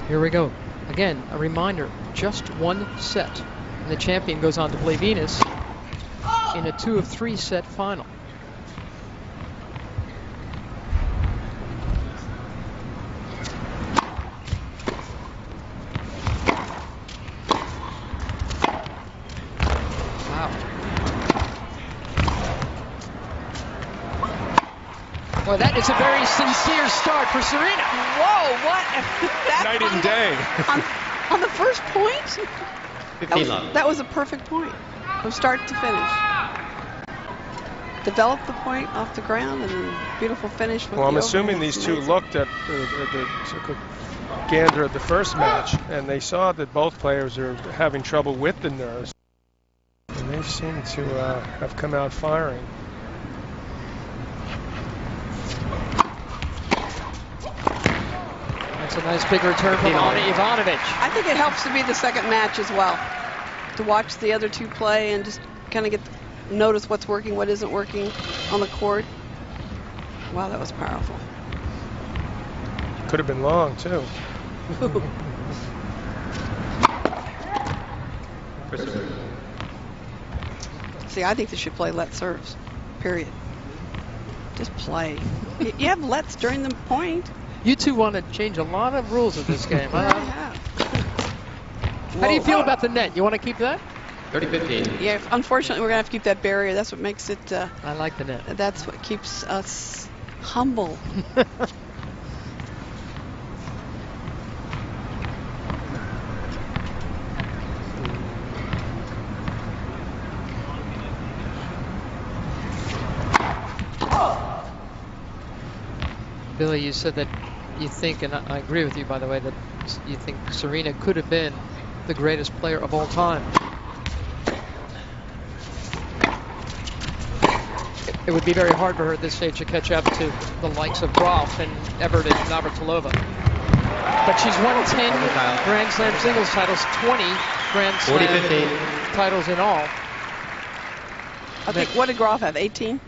Here we go. Again, a reminder, just one set. And the champion goes on to play Venus in a 2 of 3 set final. Well, that is a very sincere start for Serena. Whoa, what? Night and day. On the first point? 15 love. That was a perfect point from start to finish. Developed the point off the ground and then beautiful finish. With well, I'm the assuming these two looked at took a gander at the first match, and they saw that both players are having trouble with the nerves. And they seem to have come out firing. That's a nice big return from Ana Ivanovic. I think it helps to be the second match as well, to watch the other two play and just kind of notice what's working, what isn't working on the court. Wow, that was powerful. Could have been long too. See, I think they should play let serves, period. Just play. You have lets during the point. You two want to change a lot of rules of this game. I have. How do you feel about the net? You want to keep that? 30-15. Yeah, unfortunately, we're going to have to keep that barrier. That's what makes it... I like the net. That's what keeps us humble. Billy, you said that you think, and I agree with you, by the way, that you think Serena could have been the greatest player of all time. It would be very hard for her at this stage to catch up to the likes of Graf and Everett and Navratilova. But she's won 10 Grand Slam singles titles, 20 Grand Slam titles in all. I think, what did Graf have, 18?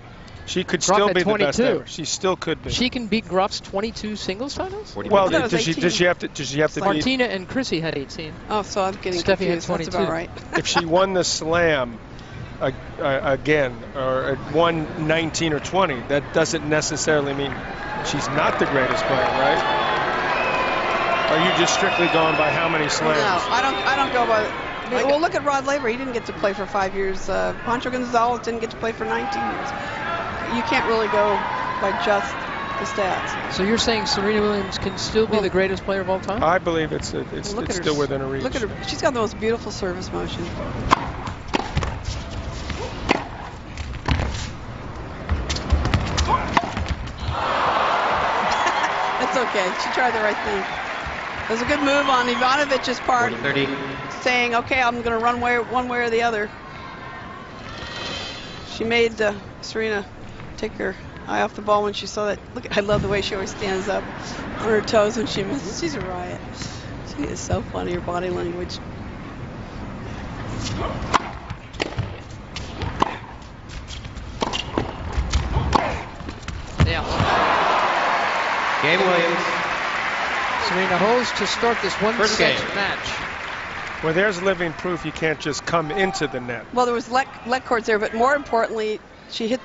She could still be the best ever. She still could be. She can beat Graf's 22 singles titles? Well, does she have to beat... Martina and Chrissy had 18. Oh, so I'm getting Steffi confused. had 22. That's about right. If she won the slam again, or at 19 or 20, that doesn't necessarily mean she's not the greatest player, right? Are you just strictly going by how many slams? No, I don't go by... Well, look at Rod Laver. He didn't get to play for 5 years. Pancho Gonzalez didn't get to play for 19 years. You can't really go by just the stats. So you're saying Serena Williams can still be the greatest player of all time? I believe it's still within her reach. Look at her. She's got the most beautiful service motion. That's okay. She tried the right thing. It was a good move on Ivanovic's part. 30. Saying, okay, I'm going to run one way or the other. She made Serena take her eye off the ball when she saw that. Look, I love the way she always stands up on her toes when she misses. She's a riot. She is so funny, her body language. Yeah. Game Williams. Serena holds to start this one-set match. Well, there's living proof you can't just come into the net. Well, there was let courts there, but more importantly, she hit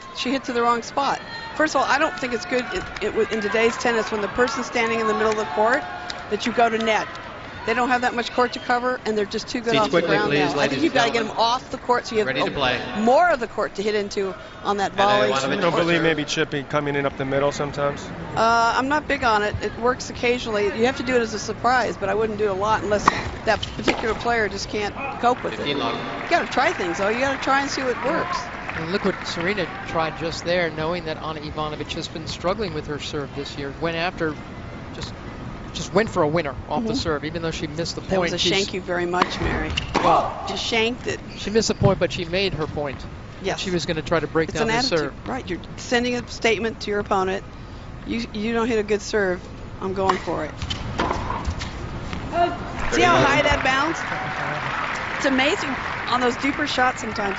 to the wrong spot. First of all, I don't think it's good in today's tennis when the person's standing in the middle of the court that you go to net. They don't have that much court to cover, and they're just too good off the ground now. I think you've got to get them off the court so you have more of the court to hit into on that volley. You don't believe maybe Chippy coming in up the middle sometimes? I'm not big on it. It works occasionally. You have to do it as a surprise, but I wouldn't do it a lot unless that particular player just can't cope with it. You got to try things, though. You got to try and see what works. And look what Serena tried just there, knowing that Ana Ivanovic has been struggling with her serve this year. Went after, just went for a winner off the serve, even though she missed the point. That was a shank you very much, Mary. Well, just shanked it. She missed the point, but she made her point. Yes. She was going to try to break down the serve. Right, you're sending a statement to your opponent. You don't hit a good serve. I'm going for it. See how high that bounced? It's amazing on those deeper shots sometimes.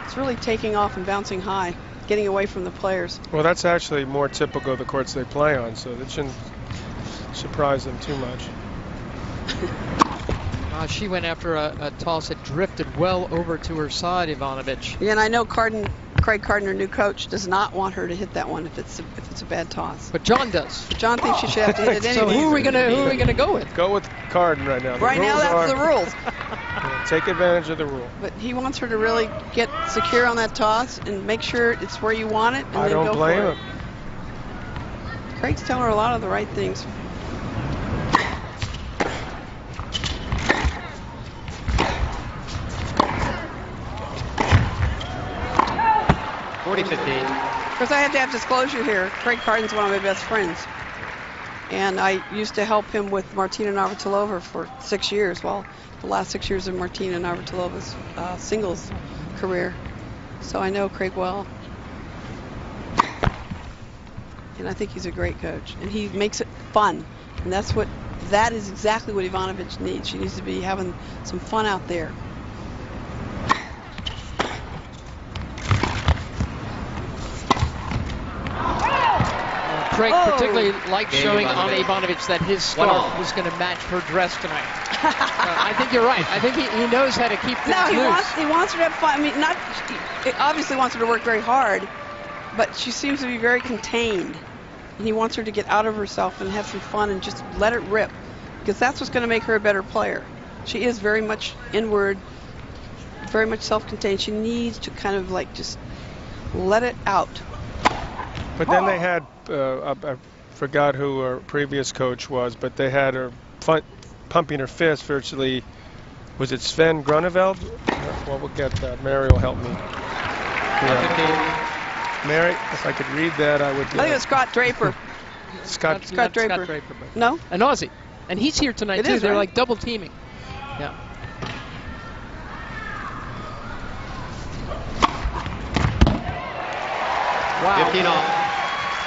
It's really taking off and bouncing high, getting away from the players. Well, that's actually more typical of the courts they play on, so that shouldn't surprise them too much. She went after a toss that drifted well over to her side, Ivanovic. Yeah, and I know Craig Carden, her new coach, does not want her to hit that one if it's a bad toss. But John does. John thinks she should have to hit it So anyway. who are we gonna go with? Go with Carden right now. Right now, that's the rules. Take advantage of the rule. But he wants her to really get secure on that toss and make sure it's where you want it, and I then don't go blame for it. him. Craig's telling her a lot of the right things. Of course, I had to have disclosure here. Craig Carden's one of my best friends. And I used to help him with Martina Navratilova for 6 years. Well, the last 6 years of Martina Navratilova's singles career. So I know Craig well. And I think he's a great coach. And he makes it fun. And that is exactly what Ivanovic needs. She needs to be having some fun out there. Craig particularly liked showing on Ivanovic that his scarf was going to match her dress tonight. I think you're right. I think he knows how to keep things loose. He wants her to have fun. I mean, he obviously wants her to work very hard, but she seems to be very contained. And he wants her to get out of herself and have some fun and just let it rip, because that's what's going to make her a better player. She is very much inward, very much self-contained. She needs to kind of like just let it out. But then they had, I forgot who her previous coach was, but they had her pumping her fist virtually. Was it Sven Grunewald? Well, we'll get that. Mary will help me. Yeah. Mary, if I could read that, I would. I think it was Scott Draper. Scott Draper. No? An Aussie. And he's here tonight, too. They're like double teaming. Yeah. Wow. 15 off.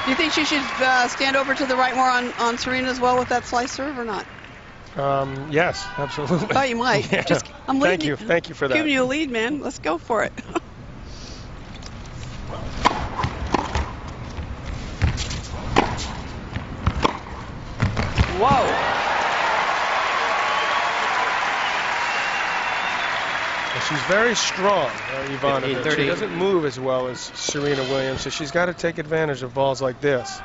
Do you think she should stand over to the right more on Serena as well with that slice serve or not? Yes, absolutely. I thought you might. Yeah. I'm leading Thank you for that. Giving you a lead, man. Let's go for it. Whoa. She's very strong, Ivanovic. She doesn't move as well as Serena Williams, so she's got to take advantage of balls like this.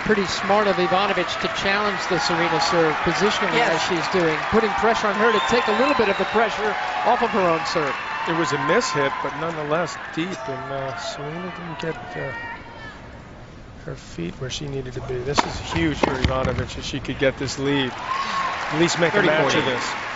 Pretty smart of Ivanovic to challenge the Serena serve positionally as she's doing, putting pressure on her to take a little bit of the pressure off of her own serve. It was a mishit, but nonetheless deep, and Serena didn't get her feet where she needed to be. This is huge for Ivanovic if she could get this lead. At least make a match of this.